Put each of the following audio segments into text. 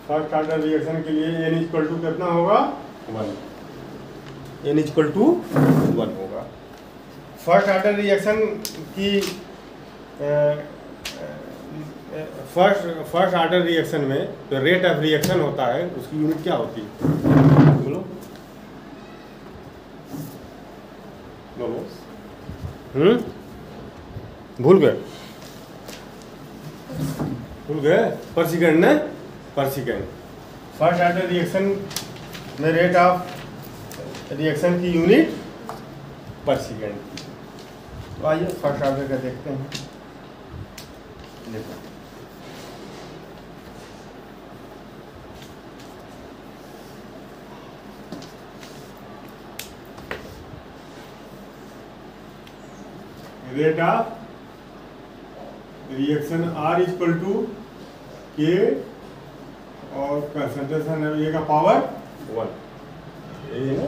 First order reaction के लिए n equal to कितना होगा 1, n इक्वल टू 1 होगा। फर्स्ट ऑर्डर रिएक्शन की फर्स्ट ऑर्डर रिएक्शन में जो रेट ऑफ रिएक्शन होता है उसकी यूनिट क्या होती है? बोलो बोलो। भूल गए पर सेकेंड ना, पर सेकेंड। फर्स्ट ऑर्डर रिएक्शन में रेट ऑफ रिएक्शन की यूनिट पर सेकेंड। तो आइए फर्स्ट ऑर्डर का देखते हैं। देखो rate of reaction R equal to K और कंसंट्रेशन है ये का पावर 1। ये ना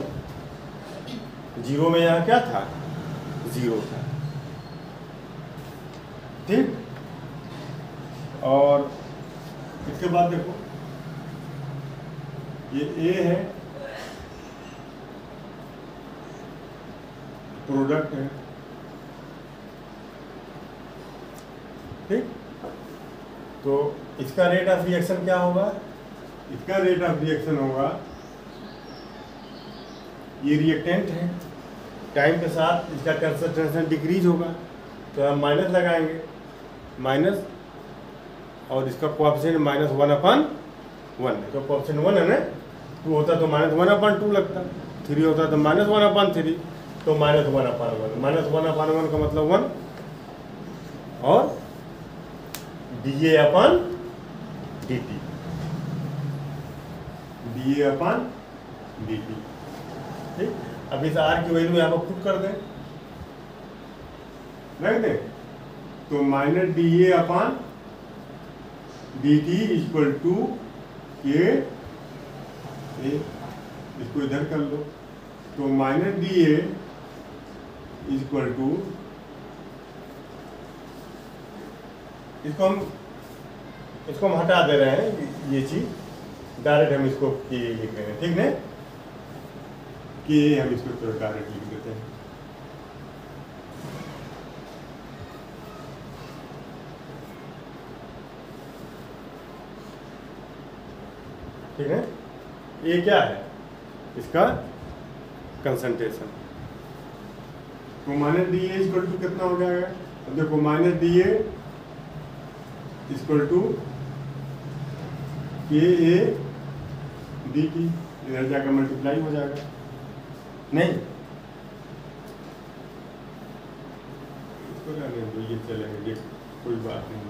जीरो में यहाँ क्या था? 0 था, ठीक। और इसके बाद देखो ये A है, प्रोडक्ट है, ठीक। तो इसका रेट ऑफ रिएक्शन क्या होगा? इसका रेट ऑफ रिएक्शन होगा, ये रिएक्टेंट है, टाइम के साथ इसका कंसंट्रेशन डिक्रीज होगा तो हम माइनस लगाएंगे, माइनस, और इसका कोएफिशिएंट -1/1 है। तो कोएफिशिएंट 1 है ना, 2 होता तो -1/2 लगता, 3 होता तो -1/3, तो -1/1, -1/1 का मतलब 1, और dA/dt, dA/dt, ठीक। अब इस R की वैल्यू यहाँ पर पुट कर दें, रख दें, तो -dA/dt इक्वल टू K, इसको इधर कर लो, तो -dA इक्वल टू, इसको हम हटा दे रहे हैं, ये चीज डायरेक्ट हम इसको K लिख रहे हैं, ठीक है, K हम इसको डायरेक्ट लिख देते हैं। ठीक है, ये क्या है? इसका कंसंट्रेशन। तो -dA इक्वल टू कितना हो जाएगा? अब देखो -dA इक्वल टू KA/dt, इधर जाकर मल्टीप्लाई हो जाएगा, नहीं इसको लेंगे तो ये चलेंगे, ये कोई बात नहीं,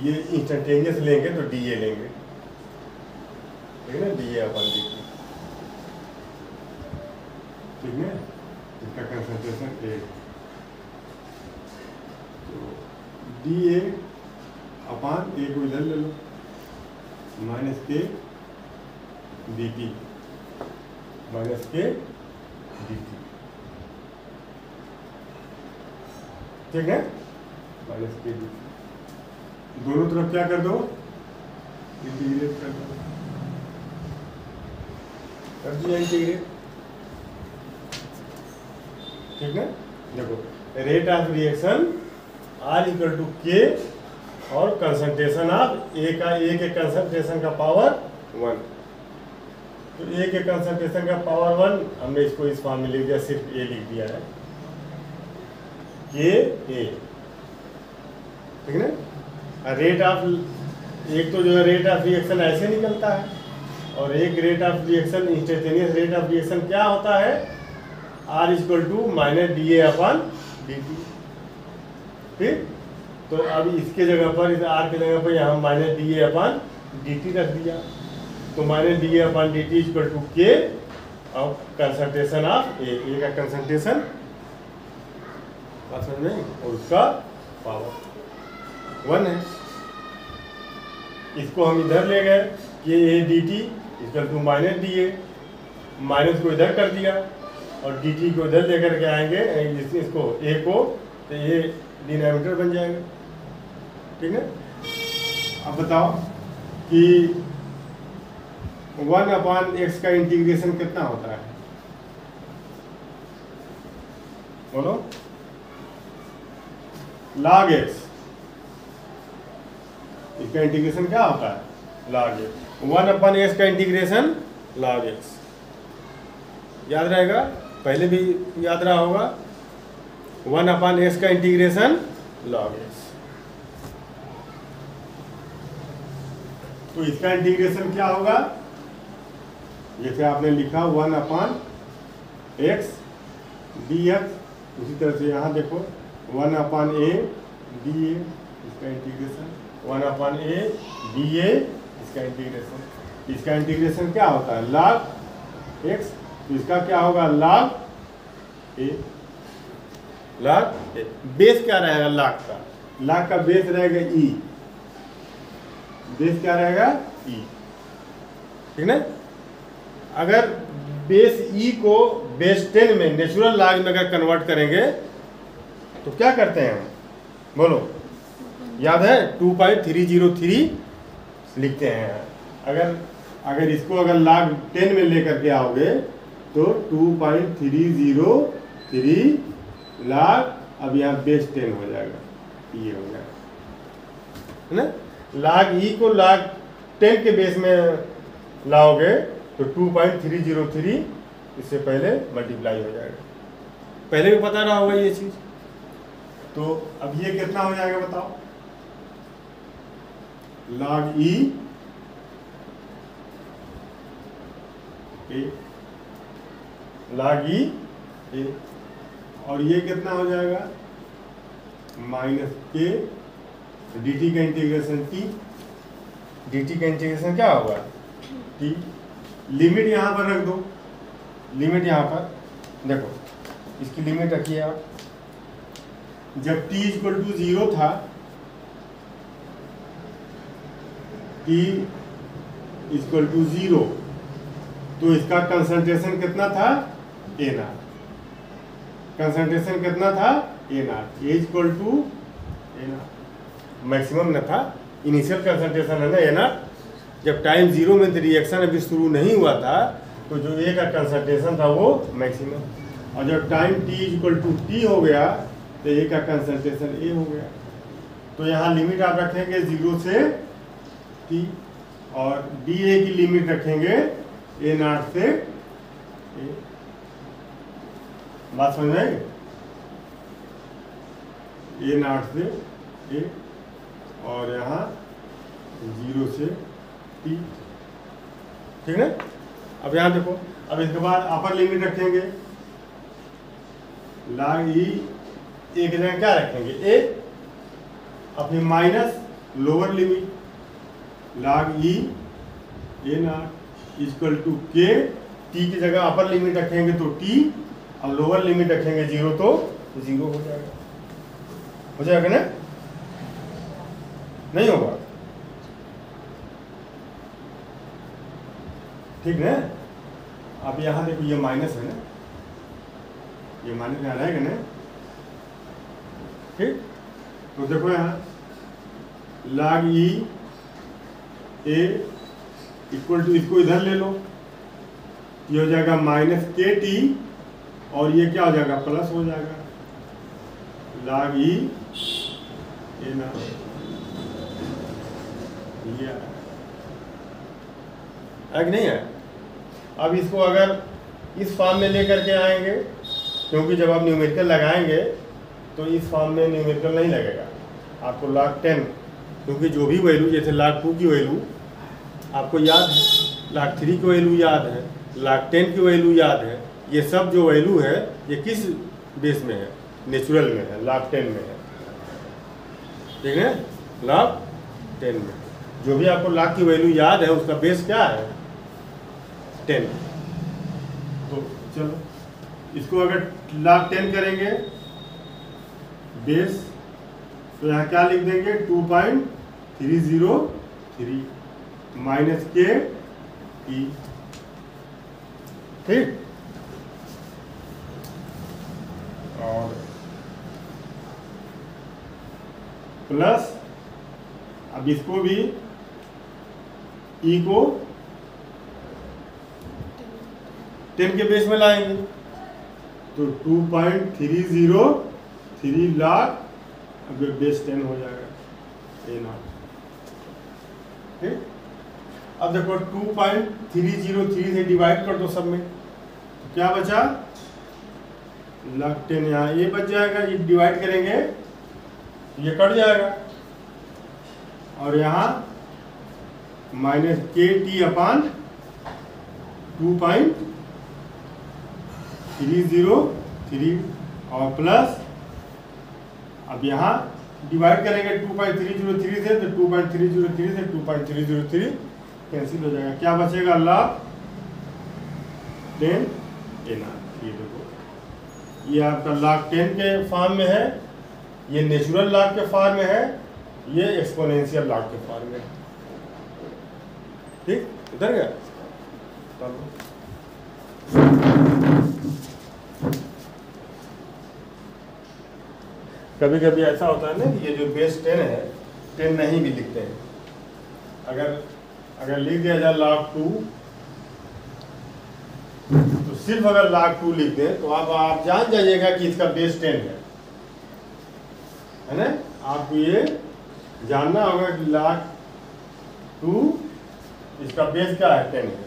ये इंस्टेंटेनियस लेंगे तो dA लेंगे, ठीक है ना, dA/dt, ठीक है, इसका कंसंट्रेशन 1, तो dA/A को इधर ले लो, -K dt, ठीक है, -K dt, दोनों तरफ क्या कर दो? इंटीग्रेट कर दो, कर दिया इंटीग्रेट, ठीक है। देखो rate of reaction R equal to K और कंसंट्रेशन ऑफ A के कंसंट्रेशन का पावर 1, तो A के कंसंट्रेशन का पावर 1 हमने इसको इस फॉर्म में लिख दिया, सिर्फ A लिख दिया है, KA, ठीक है ना। रेट ऑफ, एक तो जो है रेट ऑफ रिएक्शन ऐसे निकलता है, और एक rate of reaction, instantaneous rate of reaction क्या होता है? R इक्वल टू -dA/dt, ठीक। तो अब इसके जगह पर, इस R के जगह पर यहाँ -dA/dt रख दिया, तो -dA/dt इक्वल टू K और कंसंट्रेशन ऑफ A का कंसंट्रेशन, बात समझ में, और उसका पावर 1 है। इसको हम इधर ले गए, KA/dt equal to -dA, minus को इधर कर दिया और dt को इधर लेकर के आएंगे, इसको A को, तो ये डिनोमिनेटर बन जाएगा, ठीक है। अब बताओ कि 1/x का इंटीग्रेशन कितना होता है? बोलो। log x, इसका इंटीग्रेशन क्या होता है? log x। 1/x का इंटीग्रेशन log x, याद रहेगा, पहले भी याद रहा होगा। 1/x का इंटीग्रेशन log x, तो इसका इंटीग्रेशन क्या होगा? जैसे आपने लिखा 1/x dx, उसी तरह से यहाँ देखो 1/a dA, इसका इंटीग्रेशन 1/a dA, इसका इंटीग्रेशन। इसका इंटीग्रेशन क्या होता है? log x, तो इसका क्या होगा? log a। log a base क्या रहेगा? log का, log का बेस रहेगा e, बेस क्या रहेगा? e, ठीक ना। अगर बेस e को बेस 10 में नेचुरल लॉग में अगर कन्वर्ट करेंगे तो क्या करते हैं? बोलो, याद है? 2.303 लिखते हैं। अगर इसको अगर log 10 में लेकर के आओगे तो 2.303 log, अब यहाँ बेस 10 हो जाएगा, ये हो जाएगा, है ना। log e को log 10 के बेस में लाओगे तो 2.303 इससे पहले मल्टीप्लाई हो जाएगा। पहले भी पता रहा होगा ये चीज। तो अब ये कितना हो जाएगा बताओ? log e a, log e a, और ये कितना हो जाएगा? माइनस के dt का इंटीग्रेशन t, dt का इंटीग्रेशन क्या होगा? t। लिमिट यहाँ पर रख दो, लिमिट यहाँ पर देखो, इसकी लिमिट रखिए आप। जब t = 0 था, t = 0, तो इसका कंसंट्रेशन कितना था? a0। कंसंट्रेशन कितना था? a0। a = a0, मैक्सिमम न था, इनिशियल कंसंट्रेशन है ना a0। जब टाइम 0 में रिएक्शन अभी शुरू नहीं हुआ था तो जो ए का कंसंट्रेशन था वो मैक्सिमम, और जब टाइम t = t हो गया तो ए का कंसंट्रेशन ए हो गया। तो यहाँ लिमिट आप रखेंगे 0 से t, और डी ए की लिमिट रखेंगे a0 से a। बात समझ में आई? a0 से a, और यहाँ 0 से t, ठीक है। अब यहाँ देखो, अब इसके बाद अपर लिमिट रखेंगे, log e एक जगह क्या रखेंगे? a, अपनी minus lower limit log e a0 = k, t की जगह अपर लिमिट रखेंगे तो t, और लोअर लिमिट रखेंगे 0 तो 0 हो जाएगा। हो जाएगा ना? नहीं होगा? ठीक है। अब यहाँ देखो, ये माइनस है ना, ये माइनस यहाँ रहेगा ना, ठीक। तो देखो यहाँ log e a = इसको इधर ले लो, ये हो जाएगा माइनस के टी, और ये क्या हो जाएगा? प्लस हो जाएगा log e a0। है कि नहीं है? अब इसको अगर इस फॉर्म में लेकर के आएंगे, क्योंकि जब आप न्यूमेरिकल लगाएंगे तो इस फॉर्म में न्यूमेरिकल नहीं लगेगा आपको। log 10, क्योंकि जो भी वैल्यू, जैसे log 2 की वैल्यू आपको याद है, log 3 की वैल्यू याद है, log 10 की वैल्यू याद है, ये सब जो वैल्यू है ये किस बेस में है? नेचुरल में है, log 10 में है, ठीक है। log 10 में जो भी आपको log की वैल्यू याद है उसका बेस क्या है? 10। तो चलो इसको अगर log 10 करेंगे बेस, तो यहाँ क्या लिख देंगे? 2.303 माइनस के ई, ठीक। और प्लस, अब इसको भी ई को 10 के बेस में लाएंगे तो 2.303 लाख अगर बेस 10 हो जाएगा A0। ठीक, अब देखो 2.303 से डिवाइड कर दो सब में, तो क्या बचा लाख 10, यहाँ ये बच जाएगा, ये डिवाइड करेंगे ये कट जाएगा और यहाँ माइनस KT अपान 2.303 और प्लस, अब यहाँ डिवाइड करेंगे 2.303 से, तो 2.303 से 2.303 कैंसिल हो जाएगा, क्या बचेगा लाख 10 A0। ये देखो ये आपका लाख 10 के फॉर्म में है, ये नेचुरल लाख के फॉर्म में है, ये एक्सपोनेंशियल लाख के फॉर्म में है। ठीक, इधर गया। कभी कभी ऐसा होता है ना कि ये जो बेस 10 है 10 नहीं भी लिखते हैं, अगर लिख दिया जाए लाख 2, तो सिर्फ अगर लाख 2 लिख दें तो आप जान जाइएगा कि इसका बेस 10 है ना। आपको ये जानना होगा कि लाख 2 इसका बेस क्या है 10 है,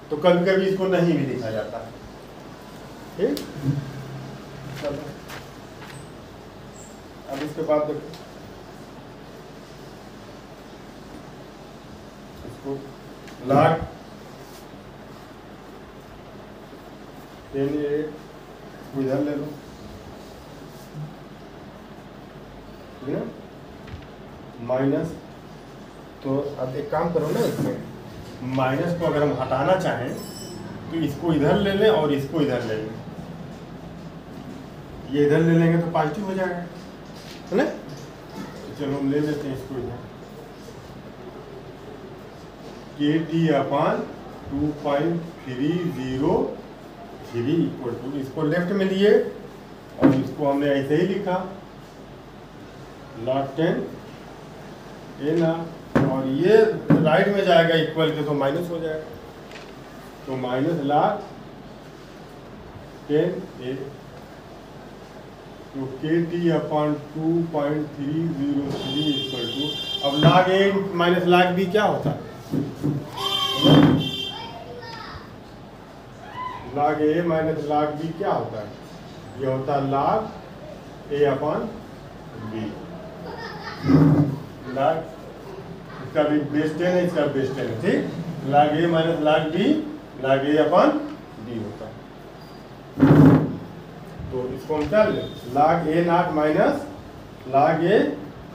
तो कभी कभी इसको नहीं भी लिखा जाता है। ठीक, चलो अब इसके बाद देखो इसको लाख 10 इधर ले लो, ठीक है, माइनस, तो अब एक काम करो ना, इसमें माइनस को अगर हम हटाना चाहें तो इसको इधर ले लें और इसको इधर ले लें, ये इधर ले लेंगे तो पॉजिटिव हो जाएगा, है ना। तो चलो हम ले लेते हैं इसको इधर, KT अपान 2.303 इक्वल टू, इसको लेफ्ट में लिए और इसको हमने ऐसे ही लिखा लाख 10 A0, और ये राइट में जाएगा इक्वल के, तो माइनस हो जाएगा, तो माइनस लाख 10 A, तो KT अपान 2.303 इक्वल टू, अब lakh A minus log B क्या होता है, lakh A minus log B क्या होता है, ये होता है lakh A upon B। Lakh इसका भी बेस 10 है, इसका बेस 10 है, ठीक, log A minus log B, log A upon B होता है। तो इसको हम क्या लें, log A0 minus log A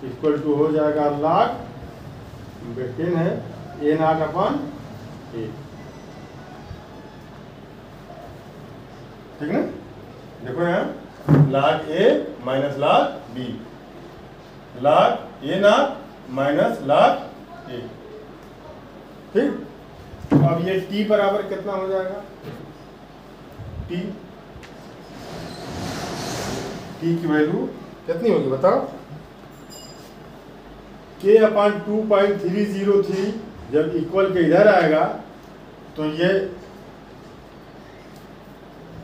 equal to हो जाएगा लाख 10 है A0 अपान A, ठीक ना। देखो यहाँ lakh A minus log B, lakh A0 minus log A, ठीक। अब ये T बराबर कितना हो जाएगा, T की वैल्यू कितनी होगी बताओ, K अपान 2.303 जब इक्वल के इधर आएगा तो ये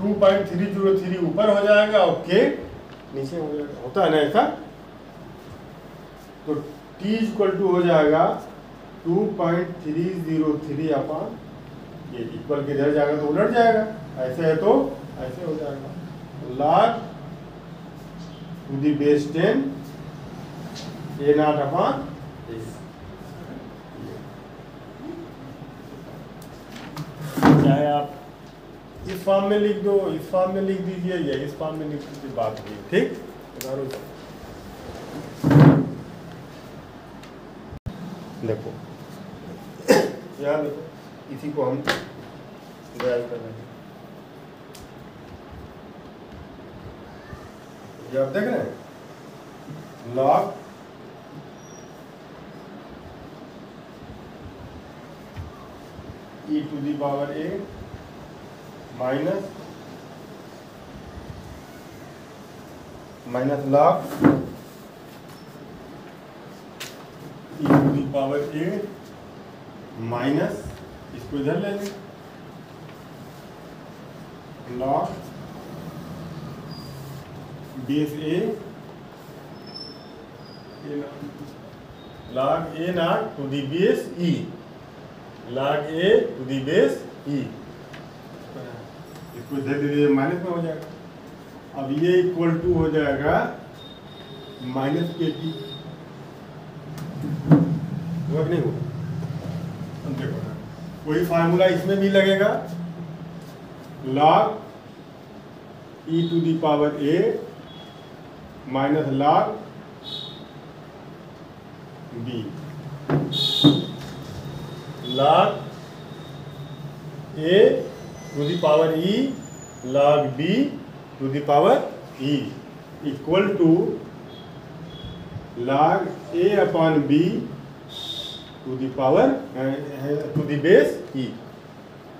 2.303 ऊपर हो जाएगा और K नीचे हो जाएगा, होता है ना ऐसा। तो T इक्वल टू हो जाएगा 2.303 अपान ये, इक्वल के इधर जाएगा तो उलट जाएगा, ऐसे है तो ऐसे हो जाएगा, log to the base 10 A0 upon A। चाहे आप इस फॉर्म में लिख दो, इस फॉर्म में लिख दीजिए, या इस फॉर्म में लिख दीजिए, बात हुई, ठीक। देखो यहाँ देखो, इसी को हम ड्राइव कर रहे हैं, ये आप देख रहे हैं, log e to the power a minus log e to the power a minus, इसको इधर ले लें log base A log a naught to the base e, log a to the base e, इसको धीरे धीरे माइनस में हो जाएगा। अब ये इक्वल टू हो जाएगा माइनस के टी, हुआ कि नहीं हुआ? अब देखो ना, वही फार्मूला इसमें भी लगेगा, log e to the power a minus log b, log a to the power e log b to the power e equal to log a upon b to the power to the base e।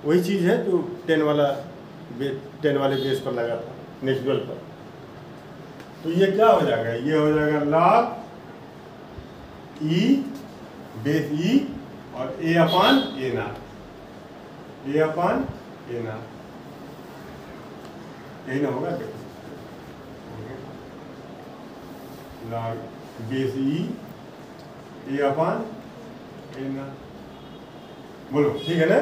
वही चीज़ है जो 10 वाले base पर लगा था, natural पर। तो ये क्या हो जाएगा? ये हो जाएगा log e बेस e और a upon a naught, a upon a naught, यही ना होगा? log base e a upon a naught, बोलो ठीक है ना?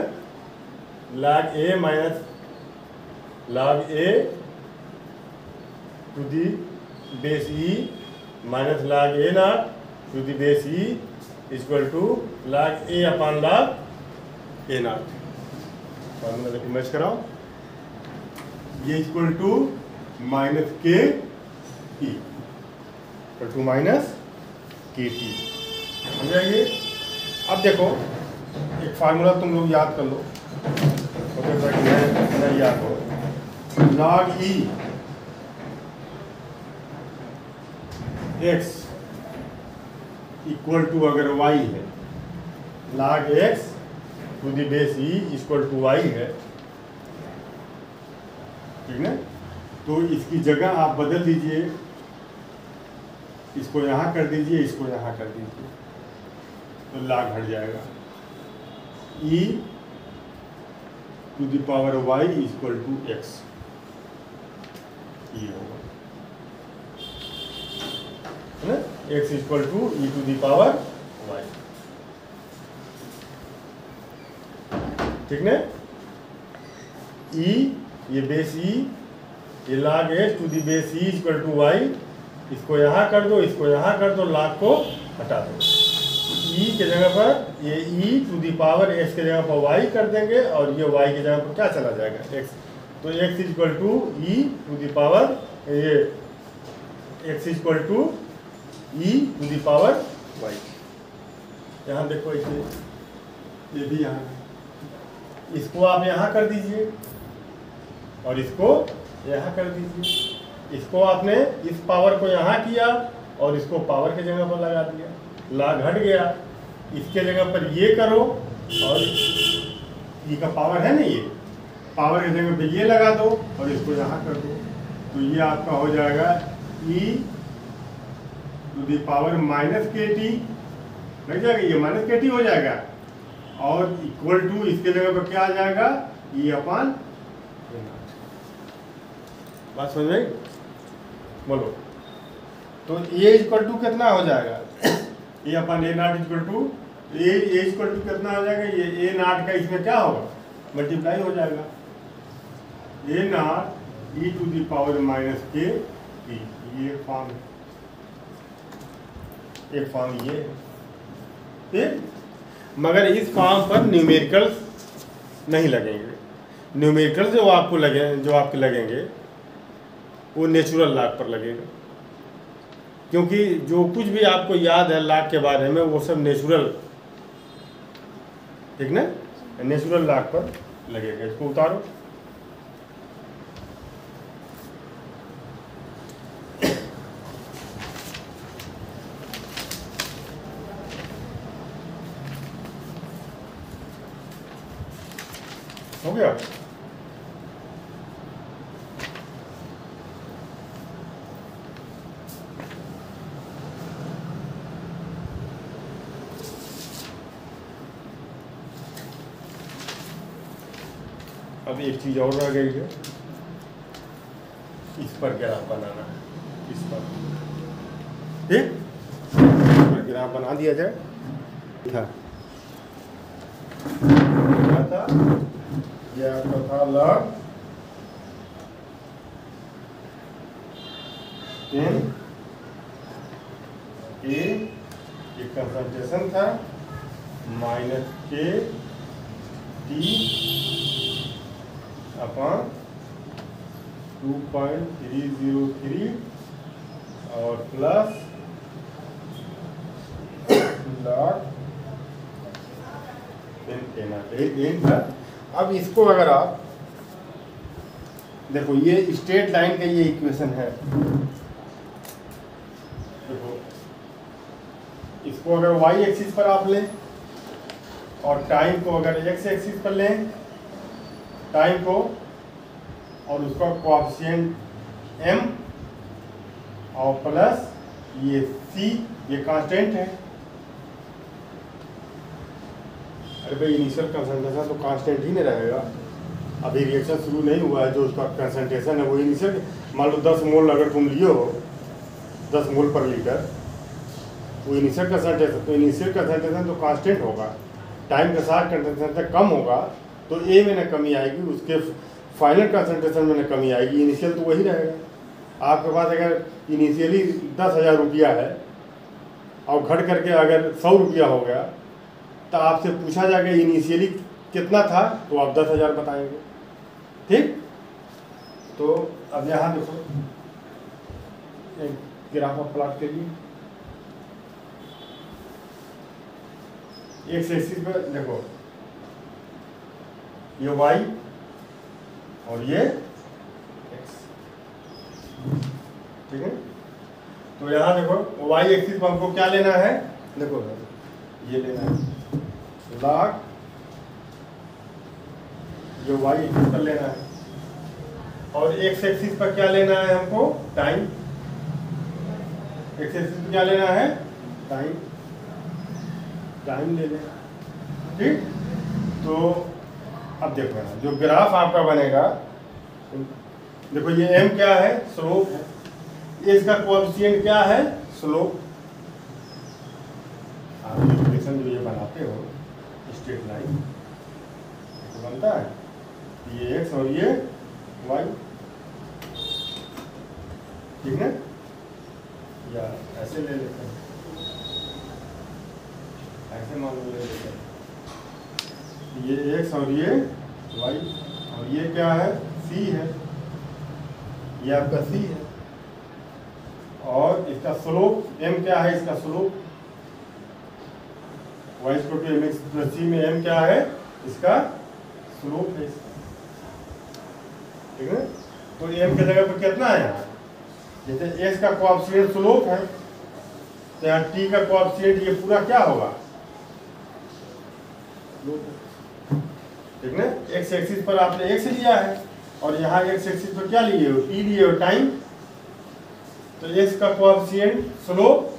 log a minus log a to the base e minus log a naught to the base e is equal to log a upon log a naught। Formula देखो, match कराओ, ये equal to minus K T, equal to minus K T, समझ आइए। अब देखो एक formula तुम लोग याद कर लो, नहीं याद हो, log e x equal to अगर y है, log x to the base e equal to y है, ठीक ना? तो इसकी जगह आप बदल दीजिए, इसको यहाँ कर दीजिए, इसको यहाँ कर दीजिए, तो log हट जाएगा। e to the power y equal to x, ये होगा है ना? x equal to e to the power y, ठीक ना? e ये बेस e, ये log x to the base e equal to y, इसको यहाँ कर दो, इसको यहाँ कर दो, log को हटा दो, e के जगह पर ये e to the power x के जगह पर y कर देंगे, और ये y के जगह पर क्या चला जाएगा? x, तो x equal to e to the power, ये x equal to e to the power y। यहाँ देखो इसे, ये भी यहाँ, इसको आप यहाँ कर दीजिए और इसको यहाँ कर दीजिए, इसको आपने इस पावर को यहाँ किया और इसको पावर के जगह पर लगा दिया, log हट गया, इसके जगह पर ये करो और ये का पावर है ना, ये पावर की जगह पे ये लगा दो और इसको यहाँ कर दो, तो ये आपका हो जाएगा e to the power minus K T, लग जाएगा, ये माइनस के टी हो जाएगा, और इक्वल टू इसके जगह पर क्या आ जाएगा? e upon A not. बात समझ में? बोलो, तो ए इक्वल टू कितना हो जाएगा? A upon A naught equal to A equal to कितना हो जाएगा? ये ए नॉट का इसमें क्या होगा? मल्टीप्लाई हो जाएगा, A naught E to the power minus K T, ये फॉर्म, एक फॉर्म ये है, ठीक? मगर इस फॉर्म पर न्यूमेरिकल्स नहीं लगेंगे, न्यूमेरिकल्स जो आपको जो आपके लगेंगे वो नेचुरल लॉग पर लगेगा, क्योंकि जो कुछ भी आपको याद है लॉग के बारे में वो सब नेचुरल, ठीक ना? नेचुरल लॉग पर लगेगा। इसको उतारो, हो गया? अब एक चीज और रह गई है, इस पर ग्राफ बनाना है, इस पर, ठीक, इस पर ग्राफ बना दिया जाए। था क्या था, ये आपका था log 10 A, ये कंसंट्रेशन था, माइनस के टी अपॉन 2.303 और प्लस log 10 था। अब इसको अगर आप देखो, ये स्ट्रेट लाइन का ये इक्वेशन है, देखो इसको अगर y एक्सिस पर आप लें और टाइम को अगर x एक्सिस पर लें, टाइम को, और उसका कोएफिशिएंट m और प्लस ये c, ये कांस्टेंट है। अरे भाई इनिशियल कंसंट्रेशन तो कांस्टेंट ही नहीं रहेगा, अभी रिएक्शन शुरू नहीं हुआ है, जो उसका कंसंट्रेशन है वो इनिशियल, मान लो 10 मोल अगर तुम लिए हो, 10 मोल पर लीटर, वो इनिशियल कंसंट्रेशन, तो इनिशियल कंसंट्रेशन तो कांस्टेंट होगा, टाइम के साथ कंसंट्रेशन कम होगा तो ए में न कमी आएगी, उसके फाइनल कंसंट्रेशन में न कमी आएगी, इनिशियल तो वही रहेगा। आपके पास अगर इनिशियली 10,000 रुपया है और घट करके अगर 100 रुपया हो गया, तो आपसे पूछा जाएगा इनिशियली कितना था, तो आप 10,000 बताएंगे, ठीक। तो अब यहाँ देखो, एक ग्राफ आप प्लॉट करिए, एक्स एक्सिस पर देखो ये y और ये x, ठीक है। तो यहाँ देखो y एक्सिस पर हमको क्या लेना है, देखो ये लेना है log, जो y एक्सिस पर लेना है, और x एक्सिस पर क्या लेना है हमको, टाइम, x एक्सिस पर क्या लेना है, टाइम, टाइम ले लें, ठीक। तो अब देखो ना, जो ग्राफ आपका बनेगा, देखो ये m क्या है, स्लोप है, इसका कोएफिशिएंट क्या है, स्लोप। आप इक्वेशन जो ये बनाते हो स्ट्रेट लाइन तो बनता है, ये x और ये y, ठीक है, या ऐसे ले लेते हैं, ऐसे मान लो ले लेते हैं, ये x और ये y, और ये क्या है, c है, ये आपका c है, और इसका स्लोप m क्या है, इसका स्लोप y = mx + c में m क्या है, इसका स्लोप है, ठीक है। तो m की जगह पर कितना है यहाँ, जैसे s का कोएफिशिएंट स्लोप है, तो यहाँ t का कोएफिशिएंट ये पूरा क्या होगा, ठीक है। x एक्सिस पर आपने x लिया है और यहाँ x एक्सिस पर क्या लिए हो, t लिए हो, टाइम, तो x का कोएफिशिएंट स्लोप,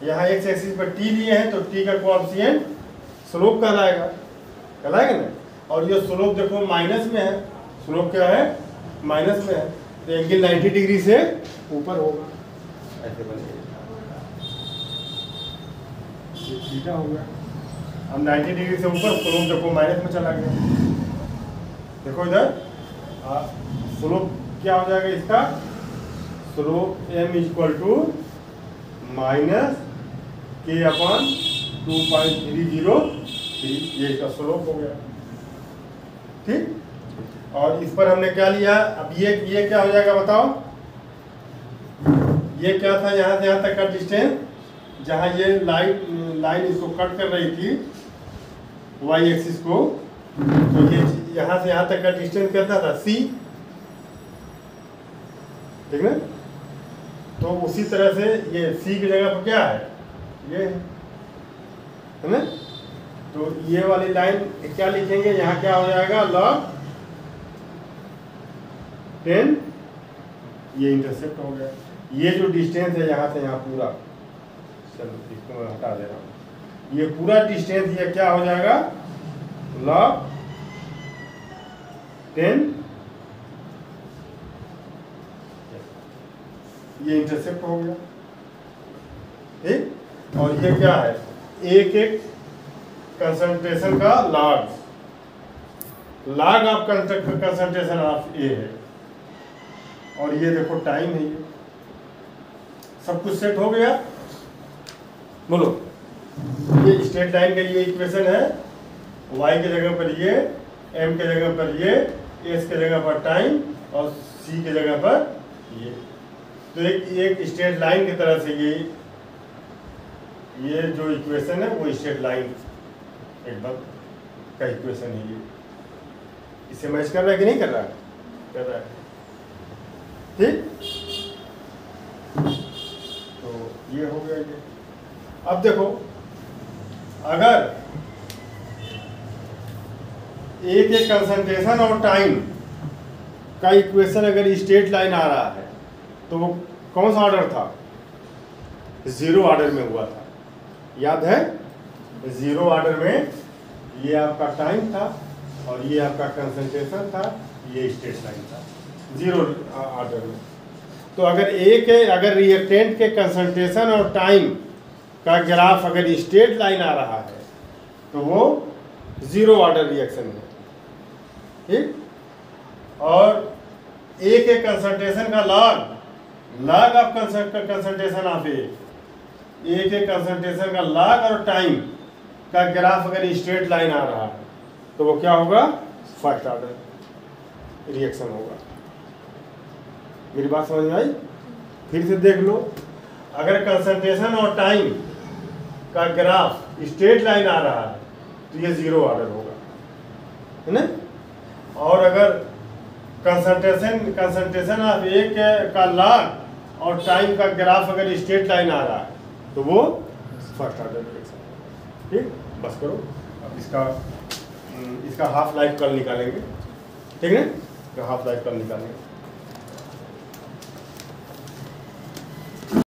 यहाँ x एक्सिस पर t लिए हैं तो t का कोएफिशिएंट स्लोप कहलाएगा ना। और ये स्लोप देखो माइनस में है, स्लोप क्या है, माइनस में है, तो एंगल 90 डिग्री से ऊपर होगा, ऐसे बनेगा, ये थीटा हो गया। अब 90 डिग्री से ऊपर स्लोप देखो माइनस में चला गया, देखो इधर स्लोप क्या हो जाएगा इसका, स्लोप m = -k/2.303, ये इसका स्लोप हो गया, ठीक। और इस पर हमने क्या लिया, अब ये क्या हो जाएगा बताओ, ये क्या था, यहाँ से यहाँ तक का डिस्टेंस, जहाँ ये लाइन इसको कट कर रही थी y एक्सिस को, तो ये यहाँ से यहाँ तक का डिस्टेंस कितना था, c, ठीक है। तो उसी तरह से ये c की जगह पर क्या है, ये है ना, तो ये वाली लाइन क्या लिखेंगे, यहाँ क्या हो जाएगा, log 10, ये इंटरसेप्ट हो गया, ये जो डिस्टेंस है यहाँ से यहाँ पूरा, चलो इसको मैं हटा दे रहा हूँ, ये पूरा डिस्टेंस ये क्या हो जाएगा, log 10 ये इंटरसेप्ट हो गया, ठीक। और ये क्या है, एक एक कंसंट्रेशन का log, log of concentration of A है। और ये देखो टाइम है, ये सब कुछ सेट हो गया। बोलो, ये स्ट्रेट लाइन का ये इक्वेशन है, y के जगह पर ये, m के जगह पर ये, s के जगह पर टाइम और c के जगह पर ये। तो एक स्ट्रेट लाइन की तरह से ये जो इक्वेशन है वो स्ट्रेट लाइन एकदम का इक्वेशन है। ये इसे मैच कर रहा है कि नहीं कर रहा है? कर रहा है, ठीक। तो ये हो गया ये। अब देखो, अगर एक एक कंसंट्रेशन और टाइम का इक्वेशन अगर स्ट्रेट लाइन आ रहा है तो वो कौन सा ऑर्डर था? जीरो ऑर्डर में हुआ था, याद है? जीरो ऑर्डर में ये आपका टाइम था और ये आपका कंसंट्रेशन था, ये स्ट्रेट लाइन था जीरो ऑर्डर में। तो अगर रिएक्टेंट के कंसंट्रेशन और टाइम का ग्राफ अगर स्ट्रेट लाइन आ रहा है तो वो जीरो ऑर्डर रिएक्शन है, ठीक। और एक एक कंसंट्रेशन का लॉग ऑफ कंसंट्रेशन ऑफ एक एक कंसंट्रेशन का लॉग और टाइम का ग्राफ अगर स्ट्रेट लाइन आ रहा है तो वो क्या होगा? फर्स्ट ऑर्डर रिएक्शन होगा। मेरी बात समझ में आई? फिर से देख लो, अगर कंसंट्रेशन और टाइम का ग्राफ स्ट्रेट लाइन आ रहा है तो ये जीरो ऑर्डर होगा, है ना। और अगर कंसंट्रेशन ऑफ एक का लॉग और टाइम का ग्राफ अगर स्ट्रेट लाइन आ रहा है तो वो फर्स्ट ऑर्डर रिएक्शन, ठीक। बस करो, अब इसका हाफ लाइफ कल निकालेंगे, ठीक है ना। हाफ लाइफ कल निकालेंगे।